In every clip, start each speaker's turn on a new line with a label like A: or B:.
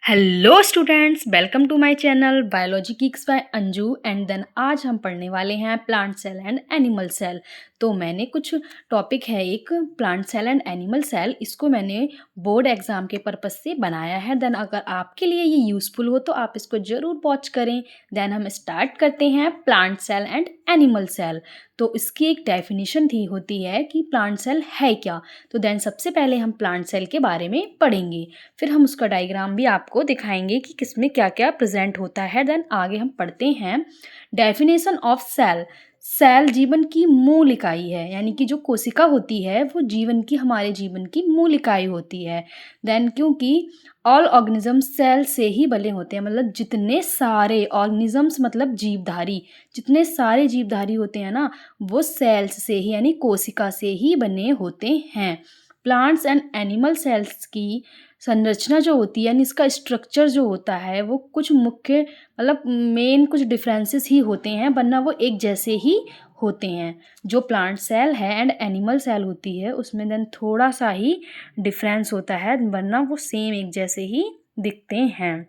A: Hello students, welcome to my channel biology kicks by Anju. And then आज हम पढ़ने वाले हैं plant cell and animal cell. तो मैंने कुछ टॉपिक है, एक plant cell and animal cell, इसको मैंने बोर्ड एग्जाम के पर्पस से बनाया है। देन अगर आपके लिए ये यूज़फुल हो तो आप इसको ज़रूर वॉच करें। देन हम स्टार्ट करते हैं plant cell and animal cell. तो इसकी एक डेफिनेशन होती है कि प्लांट सेल है क्या। तो देन सबसे पहले हम प्लांट सेल के बारे में पढ़ेंगे, फिर हम उसका डायग्राम भी आपको दिखाएंगे कि किसमें क्या क्या प्रेजेंट होता है। देन आगे हम पढ़ते हैं डेफिनेशन ऑफ सेल। सेल जीवन की मूल इकाई है, यानी कि जो कोशिका होती है वो हमारे जीवन की मूल इकाई होती है। देन क्योंकि ऑल ऑर्गेनिज्म सेल से ही बने होते हैं, मतलब जितने सारे ऑर्गेनिजम्स मतलब जीवधारी, जितने सारे जीवधारी होते हैं ना, वो सेल्स से ही यानी कोशिका से ही बने होते हैं। प्लांट्स एंड एनिमल सेल्स की संरचना जो होती है यानी इसका स्ट्रक्चर जो होता है वो कुछ मुख्य मतलब मेन कुछ डिफरेंसेस ही होते हैं, वरना वो एक जैसे ही होते हैं। जो प्लांट सेल है एंड एनिमल सेल होती है उसमें देन थोड़ा सा ही डिफरेंस होता है, वरना वो सेम एक जैसे ही दिखते हैं।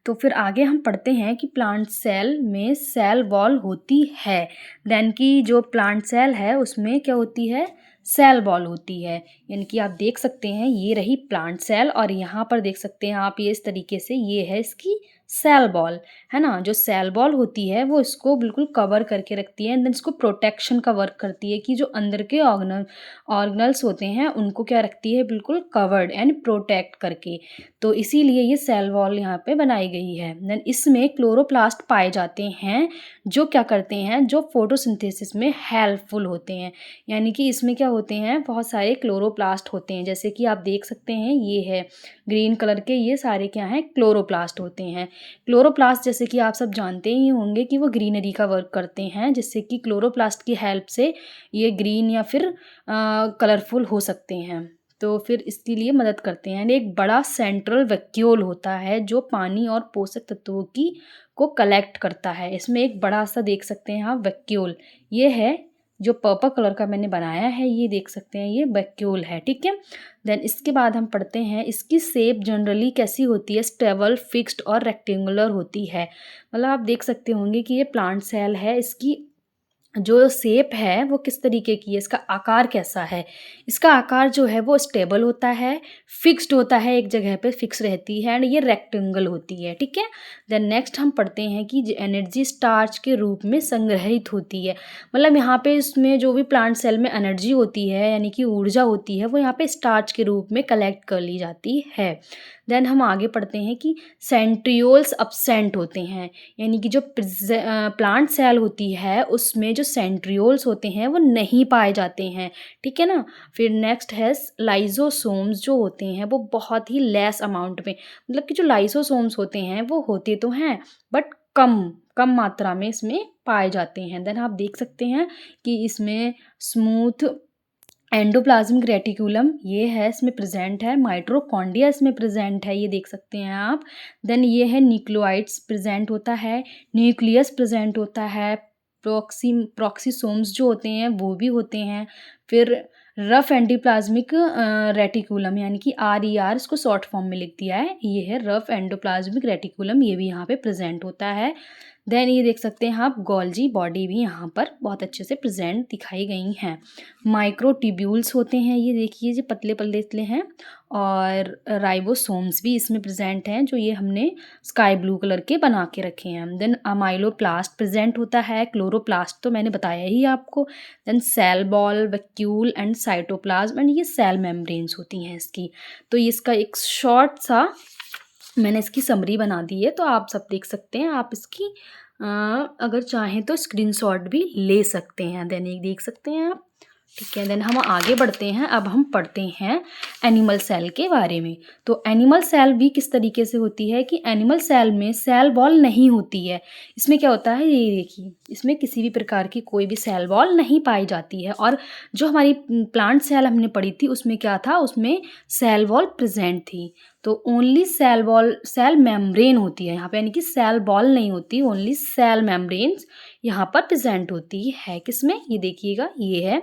A: तो फिर आगे हम पढ़ते हैं कि प्लांट सेल में सेल वॉल होती है। देन की जो प्लांट सेल है उसमें क्या होती है, सेल वॉल होती है। यानी कि आप देख सकते हैं ये रही प्लांट सेल और यहाँ पर देख सकते हैं आप ये इस तरीके से, ये है इसकी सेल बॉल, है ना। जो सेल बॉल होती है वो इसको बिल्कुल कवर करके रखती है एंड देन इसको प्रोटेक्शन का वर्क करती है कि जो अंदर के ऑर्गनल्स होते हैं उनको क्या रखती है, बिल्कुल कवर्ड एंड प्रोटेक्ट करके। तो इसीलिए ये सेल वॉल यहाँ पे बनाई गई है। देन इसमें क्लोरोप्लास्ट पाए जाते हैं जो क्या करते हैं, जो फोटोसिंथेसिस में हेल्पफुल होते हैं। यानी कि इसमें क्या होते हैं, बहुत सारे क्लोरोप्लास्ट होते हैं, जैसे कि आप देख सकते हैं ये है ग्रीन कलर के, ये सारे क्या हैं, क्लोरोप्लास्ट होते हैं। क्लोरोप्लास्ट जैसे कि आप सब जानते ही होंगे कि वो ग्रीनरी का वर्क करते हैं, जिससे कि क्लोरोप्लास्ट की हेल्प से ये ग्रीन या फिर कलरफुल हो सकते हैं। तो फिर इसके लिए मदद करते हैं। एक बड़ा सेंट्रल वैक्यूल होता है जो पानी और पोषक तत्वों की को कलेक्ट करता है। इसमें एक बड़ा सा देख सकते हैं आप वैक्यूल, ये है जो पर्पल कलर का मैंने बनाया है, ये देख सकते हैं ये वैक्यूल है, ठीक है। देन इसके बाद हम पढ़ते हैं इसकी शेप जनरली कैसी होती है, स्टेबल, फिक्स्ड और रेक्टेंगुलर होती है। मतलब आप देख सकते होंगे कि ये प्लांट सेल है, इसकी जो शेप है वो किस तरीके की है, इसका आकार कैसा है। इसका आकार जो है वो स्टेबल होता है, फिक्स्ड होता है, एक जगह पे फिक्स रहती है एंड ये रेक्टेंगल होती है, ठीक है। देन नेक्स्ट हम पढ़ते हैं कि एनर्जी स्टार्च के रूप में संग्रहित होती है। मतलब यहाँ पे इसमें जो भी प्लांट सेल में एनर्जी होती है यानी कि ऊर्जा होती है वो यहाँ पे स्टार्च के रूप में कलेक्ट कर ली जाती है। देन हम आगे पढ़ते हैं कि सेंट्रियोल्स अब्सेंट होते हैं, यानी कि जो प्लांट सेल होती है उसमें जो सेंट्रियोल्स होते हैं वो नहीं पाए जाते हैं, ठीक है ना। फिर नेक्स्ट है लाइजोसोम्स जो होते हैं वो बहुत ही लेस अमाउंट में, मतलब कि जो लाइसोसोम्स होते हैं वो होते तो हैं बट कम कम मात्रा में इसमें पाए जाते हैं। देन आप देख सकते हैं कि इसमें स्मूथ एंडोप्लाज्मिक रेटिकुलम ये है, इसमें प्रेजेंट है। माइटोकॉन्ड्रिया इसमें प्रेजेंट है, ये देख सकते हैं आप। देन ये है न्यूक्लियोइड्स प्रेजेंट होता है, न्यूक्लियस प्रेजेंट होता है, प्रोक्सीसोम्स जो होते हैं वो भी होते हैं। फिर रफ एंडोप्लाज्मिक रेटिकुलम यानी कि RER इसको शॉर्ट फॉर्म में लिख दिया है, ये है रफ एंडोप्लाज्मिक रेटिकुलम, ये भी यहाँ पे प्रेजेंट होता है। देन ये देख सकते हैं आप गोल्जी बॉडी भी यहाँ पर बहुत अच्छे से प्रेजेंट दिखाई गई हैं। माइक्रोट्यूब्यूल्स होते हैं, ये देखिए जो पतले पतले हैं, और राइबोसोम्स भी इसमें प्रेजेंट हैं जो ये हमने स्काई ब्लू कलर के बना के रखे हैं। देन अमाइलोप्लास्ट प्रेजेंट होता है, क्लोरोप्लास्ट तो मैंने बताया ही आपको। Then cell wall, vacuole and cytoplasm and ये सेल मेम्ब्रेन्स होती हैं इसकी। तो ये इसका एक शॉर्ट सा मैंने इसकी समरी बना दी है, तो आप सब देख सकते हैं। आप इसकी अगर चाहें तो स्क्रीनशॉट भी ले सकते हैं। देन एक देख सकते हैं आप, ठीक है। देन हम आगे बढ़ते हैं, अब हम पढ़ते हैं एनिमल सेल के बारे में। तो एनिमल सेल भी किस तरीके से होती है कि एनिमल सेल में सेल वॉल नहीं होती है। इसमें क्या होता है, ये देखिए इसमें किसी भी प्रकार की कोई भी सेल वॉल नहीं पाई जाती है। और जो हमारी प्लांट सेल हमने पढ़ी थी उसमें क्या था, उसमें सेल वॉल प्रेजेंट थी। तो only cell wall, cell membrane होती है यहाँ पे, यानी कि सेल वॉल नहीं होती, ओनली सेल मेम्ब्रेन्स यहाँ पर प्रेजेंट होती है। किसमें, ये देखिएगा ये है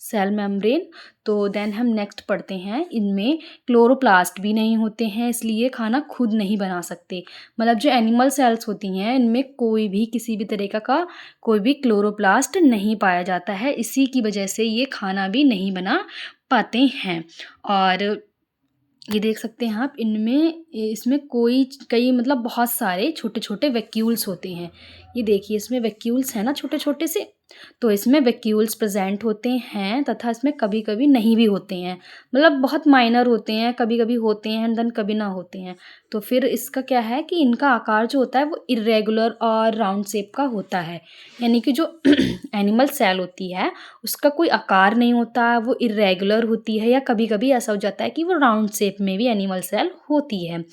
A: सेल मेम्ब्रेन। तो देन हम नेक्स्ट पढ़ते हैं, इनमें क्लोरोप्लास्ट भी नहीं होते हैं, इसलिए खाना खुद नहीं बना सकते। मतलब जो एनिमल सेल्स होती हैं इनमें कोई भी किसी भी तरीक़ा का कोई भी क्लोरोप्लास्ट नहीं पाया जाता है, इसी की वजह से ये खाना भी नहीं बना पाते हैं। और ये देख सकते हैं आप, इसमें कई मतलब बहुत सारे छोटे-छोटे वैक्यूल्स होते हैं। ये देखिए इसमें वैक्यूल्स हैं ना छोटे-छोटे से, तो इसमें वैक्यूल्स प्रेज़ेंट होते हैं तथा इसमें कभी-कभी नहीं भी होते हैं। मतलब बहुत माइनर होते हैं, कभी-कभी होते हैं एंड देन कभी ना होते हैं। तो फिर इसका क्या है कि इनका आकार जो होता है वो इर्रेगुलर और राउंड शेप का होता है। यानी कि जो एनिमल सेल होती है उसका कोई आकार नहीं होता, वो इर्रेगुलर होती है, या कभी-कभी ऐसा हो जाता है कि वो राउंड शेप में भी एनिमल सेल होती है।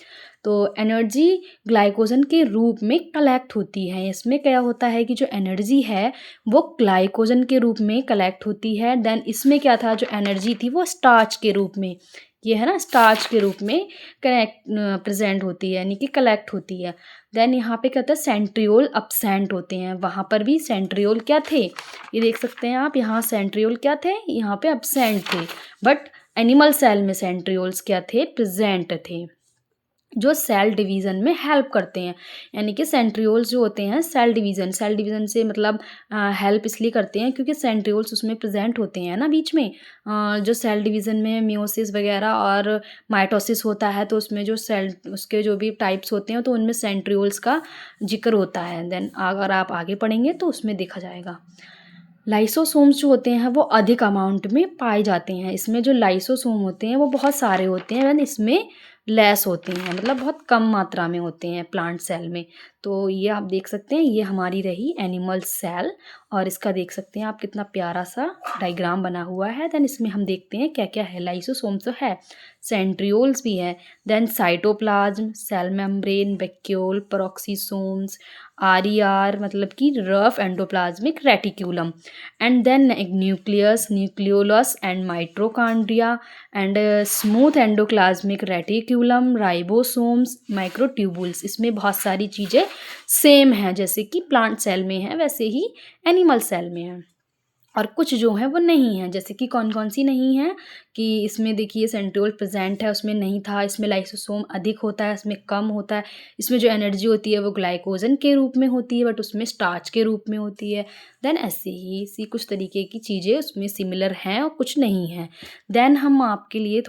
A: तो एनर्जी ग्लाइकोजन के रूप में कलेक्ट होती है। इसमें क्या होता है कि जो एनर्जी है वो ग्लाइकोजन के रूप में कलेक्ट होती है। देन इसमें क्या था, जो एनर्जी थी वो स्टार्च के रूप में, ये है ना, स्टार्च के रूप में प्रेजेंट होती है, यानी कि कलेक्ट होती है। देन यहाँ पे क्या होता है, सेंट्रियोल अब्सेंट होते हैं। वहाँ पर भी सेंट्रियोल क्या थे, ये देख सकते हैं आप, यहाँ सेंट्रियोल क्या थे, यहाँ पे अब्सेंट थे। बट एनिमल सेल में सेंट्रियोल्स क्या थे, प्रेजेंट थे, जो सेल डिवीज़न में हेल्प करते हैं। यानी कि सेंट्रियोल्स जो होते हैं सेल डिवीज़न से मतलब हेल्प इसलिए करते हैं क्योंकि सेंट्रियोल्स उसमें प्रेजेंट होते हैं ना बीच में। जो सेल डिवीज़न में मियोसिस वगैरह और माइटोसिस होता है, तो उसमें जो सेल उसके जो भी टाइप्स होते हैं तो उनमें सेंट्रियोल्स का जिक्र होता है। देन अगर आप आगे पढ़ेंगे तो उसमें देखा जाएगा। लाइसोसोम्स जो होते हैं वो अधिक अमाउंट में पाए जाते हैं। इसमें जो लाइसोसोम होते हैं वो बहुत सारे होते हैं, इसमें लेस होते हैं, मतलब बहुत कम मात्रा में होते हैं प्लांट सेल में। तो ये आप देख सकते हैं, ये हमारी रही एनिमल सेल, और इसका देख सकते हैं आप कितना प्यारा सा डायग्राम बना हुआ है। देन इसमें हम देखते हैं क्या क्या है। लाइसोसोम तो है, सेंट्रियोल्स भी है, then cytoplasm, cell membrane, vacuole, peroxisomes, आर मतलब कि rough endoplasmic reticulum, and then nucleus, nucleolus and mitochondria, and smooth endoplasmic reticulum, ribosomes, microtubules. इसमें बहुत सारी चीज़ें सेम हैं, जैसे कि प्लांट सेल में है वैसे ही एनिमल सेल में है, और कुछ जो है वो नहीं है। जैसे कि कौन कौन सी नहीं है, कि इसमें देखिए सेंट्रियोल प्रेजेंट है, उसमें नहीं था। इसमें लाइसोसोम अधिक होता है, इसमें कम होता है। इसमें जो एनर्जी होती है वो ग्लाइकोजन के रूप में होती है, बट उसमें स्टार्च के रूप में होती है। देन ऐसे ही इसी कुछ तरीके की चीज़ें उसमें सिमिलर हैं और कुछ नहीं है। देन हम आपके लिए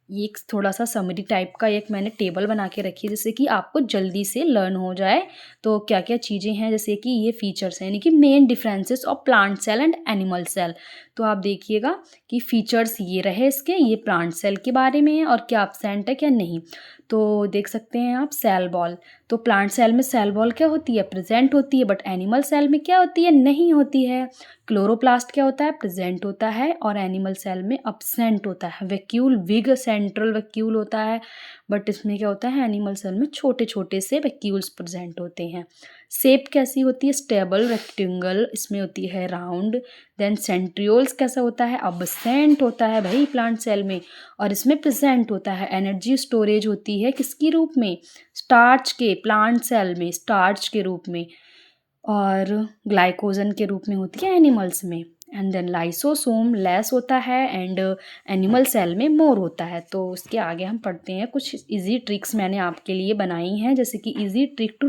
A: ये एक थोड़ा सा समरी टाइप का एक मैंने टेबल बना के रखी है, जिससे कि आपको जल्दी से लर्न हो जाए। तो क्या क्या चीज़ें हैं, जैसे कि ये फीचर्स हैं, यानी कि main differences of plant cell and animal cell. तो आप देखिएगा कि फीचर्स ये रहे इसके, ये प्लांट सेल के बारे में है और क्या एब्सेंट है क्या नहीं। तो देख सकते हैं आप सेल बॉल, तो प्लांट सेल में सेल बॉल क्या होती है, प्रेजेंट होती है, बट एनिमल सेल में क्या होती है, नहीं होती है। क्लोरोप्लास्ट क्या होता है, प्रेजेंट होता है, और एनिमल सेल में अब्सेंट होता है। वैक्यूल विग सेंट्रल वैक्यूल होता है, बट इसमें क्या होता है, एनिमल सेल में छोटे छोटे से वैक्यूल्स प्रेजेंट होते हैं। शेप कैसी होती है, स्टेबल रेक्टेंगल, इसमें होती है राउंड। देन सेंट्रियोल्स कैसा होता है, अब्सेंट होता है भाई प्लांट सेल में, और इसमें प्रेजेंट होता है। एनर्जी स्टोरेज होती है किसके रूप में, स्टार्च के, प्लांट सेल में स्टार्च के रूप में, और ग्लाइकोजन के रूप में होती है एनिमल्स में। एंड देन लाइसोसोम लेस होता है, एंड एनिमल सेल में मोर होता है। तो उसके आगे हम पढ़ते हैं कुछ इजी ट्रिक्स मैंने आपके लिए बनाई हैं, जैसे कि इजी ट्रिक टू